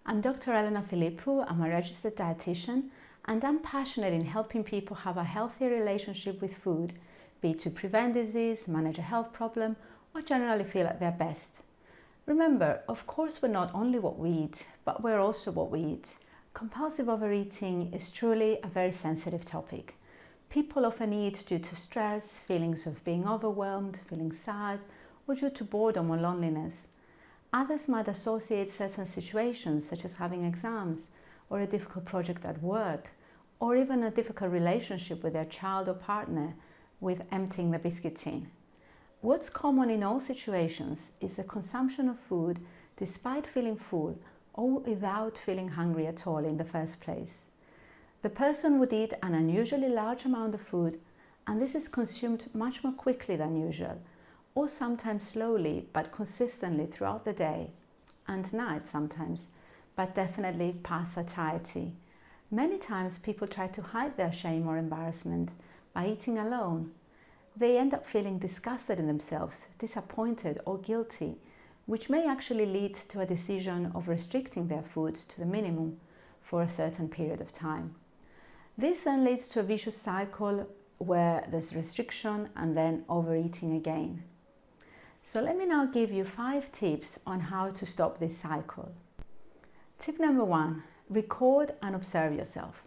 I'm Dr. Elena Philippou. I'm a registered dietitian, and I'm passionate in helping people have a healthy relationship with food, be it to prevent disease, manage a health problem, or generally feel at their best. Remember, of course, we're not only what we eat, but we're also what we eat. Compulsive overeating is truly a very sensitive topic. People often eat due to stress, feelings of being overwhelmed, feeling sad, or due to boredom or loneliness. Others might associate certain situations, such as having exams, or a difficult project at work, or even a difficult relationship with their child or partner, with emptying the biscuit tin. What's common in all situations is the consumption of food despite feeling full or without feeling hungry at all in the first place. The person would eat an unusually large amount of food, and this is consumed much more quickly than usual, or sometimes slowly but consistently throughout the day and night sometimes, but definitely past satiety. Many times people try to hide their shame or embarrassment by eating alone. They end up feeling disgusted in themselves, disappointed or guilty, which may actually lead to a decision of restricting their food to the minimum for a certain period of time. This then leads to a vicious cycle where there's restriction and then overeating again. So let me now give you 5 tips on how to stop this cycle. Tip number 1, record and observe yourself.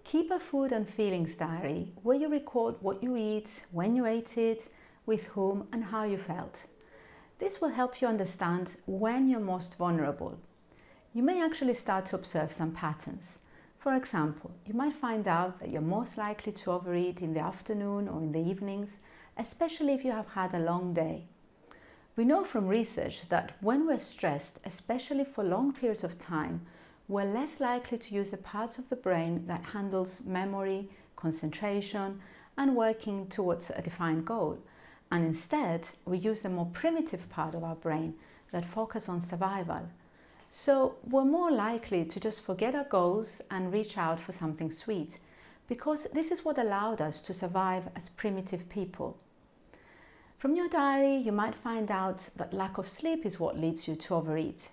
Keep a food and feelings diary where you record what you eat, when you ate it, with whom and how you felt. This will help you understand when you're most vulnerable. You may actually start to observe some patterns. For example, you might find out that you're most likely to overeat in the afternoon or in the evenings, especially if you have had a long day. We know from research that when we're stressed, especially for long periods of time, we're less likely to use the parts of the brain that handles memory, concentration, and working towards a defined goal. And instead, we use the more primitive part of our brain that focus on survival. So we're more likely to just forget our goals and reach out for something sweet, because this is what allowed us to survive as primitive people. From your diary, you might find out that lack of sleep is what leads you to overeat.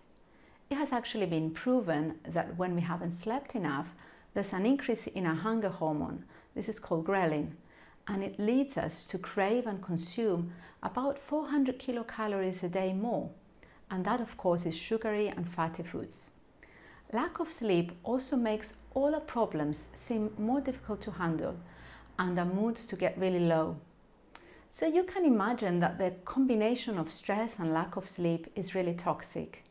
It has actually been proven that when we haven't slept enough, there's an increase in our hunger hormone. This is called ghrelin, and it leads us to crave and consume about 400 kilocalories a day more. And that, of course, is sugary and fatty foods. Lack of sleep also makes all our problems seem more difficult to handle and our moods to get really low. So you can imagine that the combination of stress and lack of sleep is really toxic.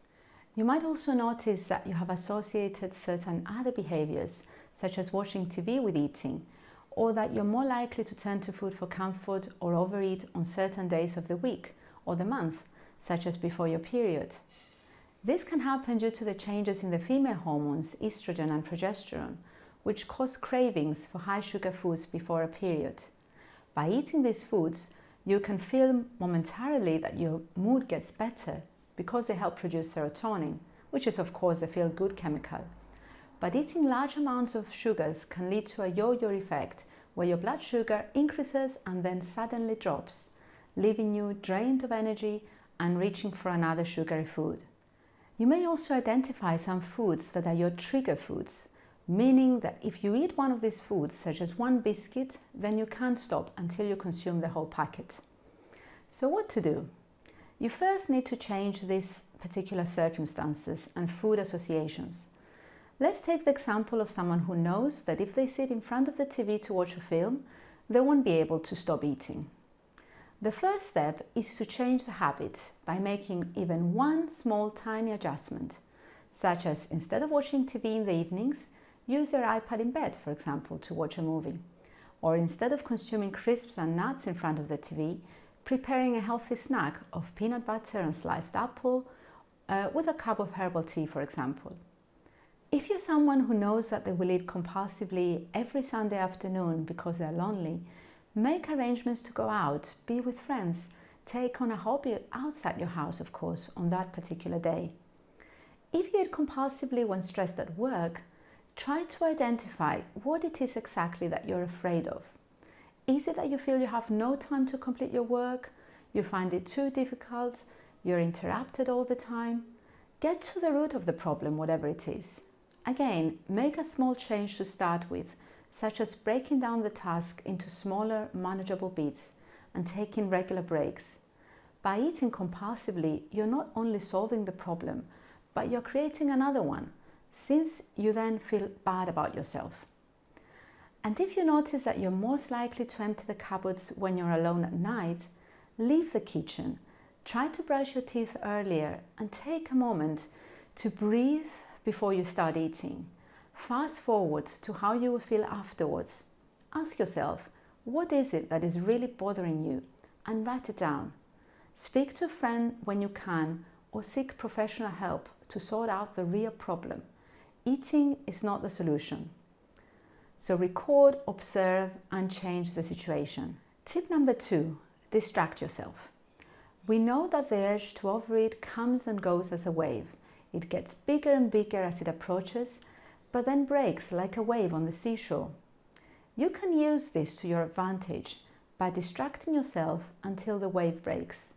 You might also notice that you have associated certain other behaviors, such as watching TV with eating, or that you're more likely to turn to food for comfort or overeat on certain days of the week or the month, such as before your period. This can happen due to the changes in the female hormones, estrogen and progesterone, which cause cravings for high sugar foods before a period. By eating these foods, you can feel momentarily that your mood gets better because they help produce serotonin, which is of course a feel-good chemical. But eating large amounts of sugars can lead to a yo-yo effect where your blood sugar increases and then suddenly drops, leaving you drained of energy and reaching for another sugary food. You may also identify some foods that are your trigger foods, meaning that if you eat one of these foods, such as one biscuit, then you can't stop until you consume the whole packet. So what to do? You first need to change these particular circumstances and food associations. Let's take the example of someone who knows that if they sit in front of the TV to watch a film, they won't be able to stop eating. The first step is to change the habit by making even one small tiny adjustment, such as instead of watching TV in the evenings, use your iPad in bed, for example, to watch a movie. Or instead of consuming crisps and nuts in front of the TV, preparing a healthy snack of peanut butter and sliced apple with a cup of herbal tea, for example. If you're someone who knows that they will eat compulsively every Sunday afternoon because they're lonely, make arrangements to go out, be with friends, take on a hobby outside your house, of course, on that particular day. If you eat compulsively when stressed at work, try to identify what it is exactly that you're afraid of. Is it that you feel you have no time to complete your work, you find it too difficult, you're interrupted all the time? Get to the root of the problem, whatever it is. Again, make a small change to start with, such as breaking down the task into smaller, manageable bits and taking regular breaks. By eating compulsively, you're not only solving the problem, but you're creating another one, since you then feel bad about yourself. And if you notice that you're most likely to empty the cupboards when you're alone at night, leave the kitchen. Try to brush your teeth earlier and take a moment to breathe before you start eating. Fast forward to how you will feel afterwards. Ask yourself, what is it that is really bothering you? And write it down. Speak to a friend when you can, or seek professional help to sort out the real problem. Eating is not the solution. So record, observe, and change the situation. Tip number 2, distract yourself. We know that the urge to overeat comes and goes as a wave. It gets bigger and bigger as it approaches, but then breaks like a wave on the seashore. You can use this to your advantage by distracting yourself until the wave breaks.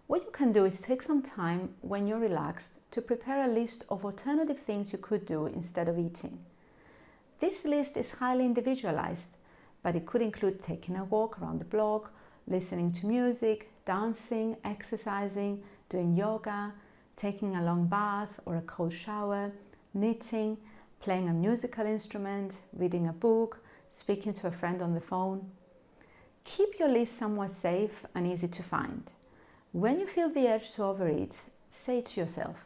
What you can do is take some time when you're relaxed to prepare a list of alternative things you could do instead of eating. This list is highly individualized, but it could include taking a walk around the block, listening to music, dancing, exercising, doing yoga, taking a long bath or a cold shower, knitting, playing a musical instrument, reading a book, speaking to a friend on the phone. Keep your list somewhat safe and easy to find. When you feel the urge to overeat, say to yourself,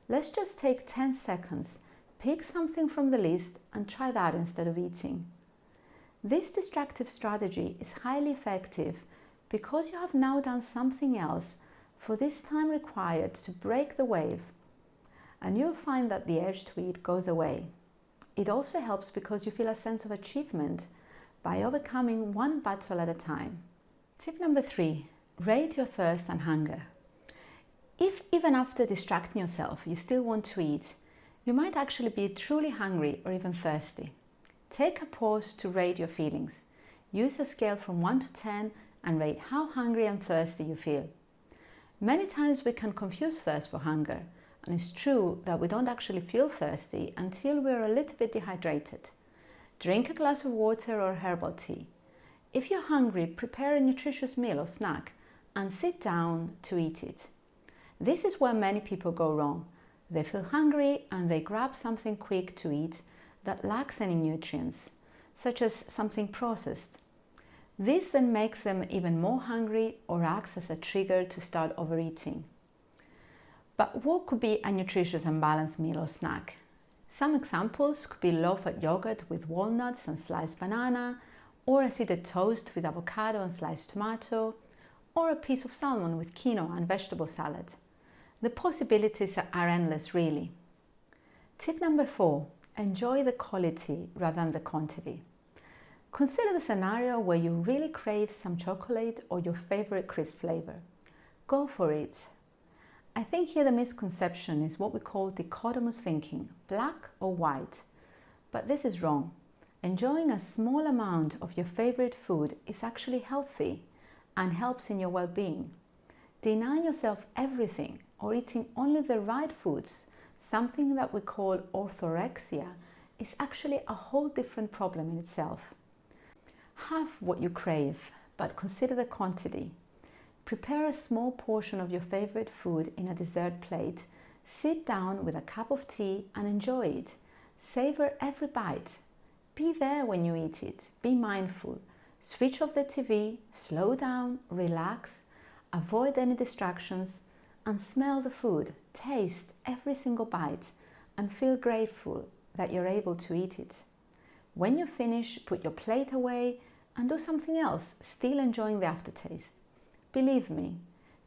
let's just take 10 seconds, pick something from the list and try that instead of eating. This distractive strategy is highly effective because you have now done something else for this time required to break the wave, and you'll find that the urge to eat goes away. It also helps because you feel a sense of achievement by overcoming one battle at a time. Tip number 3, rate your thirst and hunger. If even after distracting yourself you still want to eat, you might actually be truly hungry or even thirsty. Take a pause to rate your feelings. Use a scale from 1 to 10 and rate how hungry and thirsty you feel. Many times we can confuse thirst for hunger, and it's true that we don't actually feel thirsty until we're a little bit dehydrated. Drink a glass of water or herbal tea. If you're hungry, prepare a nutritious meal or snack and sit down to eat it. This is where many people go wrong. They feel hungry and they grab something quick to eat that lacks any nutrients, such as something processed. This then makes them even more hungry or acts as a trigger to start overeating. But what could be a nutritious and balanced meal or snack? Some examples could be low-fat yogurt with walnuts and sliced banana, or a seeded toast with avocado and sliced tomato, or a piece of salmon with quinoa and vegetable salad. The possibilities are endless, really. Tip number 4, enjoy the quality rather than the quantity. Consider the scenario where you really crave some chocolate or your favorite crisp flavor. Go for it. I think here the misconception is what we call dichotomous thinking, black or white. But this is wrong. Enjoying a small amount of your favorite food is actually healthy and helps in your well-being. Denying yourself everything or eating only the right foods, something that we call orthorexia, is actually a whole different problem in itself. Have what you crave, but consider the quantity. Prepare a small portion of your favorite food in a dessert plate. Sit down with a cup of tea and enjoy it. Savor every bite. Be there when you eat it. Be mindful. Switch off the TV, slow down, relax, avoid any distractions, and smell the food. Taste every single bite and feel grateful that you're able to eat it. When you finish, put your plate away and do something else, still enjoying the aftertaste. Believe me,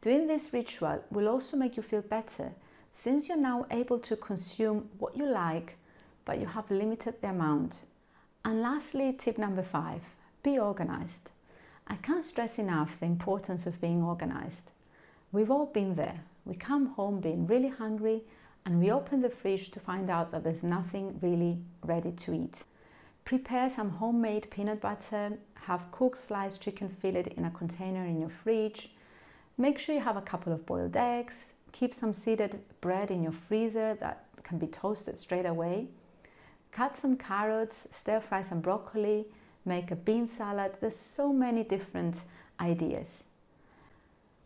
doing this ritual will also make you feel better, since you're now able to consume what you like, but you have limited the amount. And lastly, tip number 5, be organized. I can't stress enough the importance of being organized. We've all been there. We come home being really hungry and we open the fridge to find out that there's nothing really ready to eat. Prepare some homemade peanut butter, have cooked sliced chicken fillet in a container in your fridge. Make sure you have a couple of boiled eggs, Keep some seeded bread in your freezer that can be toasted straight away. Cut some carrots, stir fry some broccoli, make a bean salad. There's so many different ideas.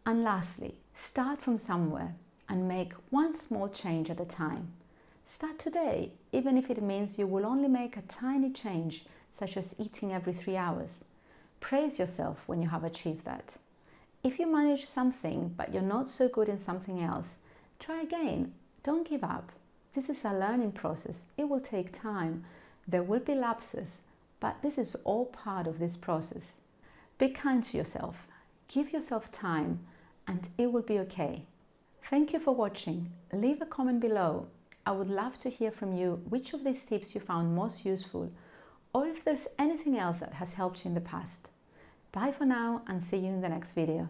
And lastly, start from somewhere and make one small change at a time. Start today, even if it means you will only make a tiny change, such as eating every 3 hours. Praise yourself when you have achieved that. If you manage something but you're not so good in something else, try again. Don't give up. This is a learning process. It will take time. There will be lapses, but this is all part of this process. Be kind to yourself. Give yourself time, and it will be okay. Thank you for watching. Leave a comment below. I would love to hear from you which of these tips you found most useful, or if there's anything else that has helped you in the past. Bye for now, and see you in the next video.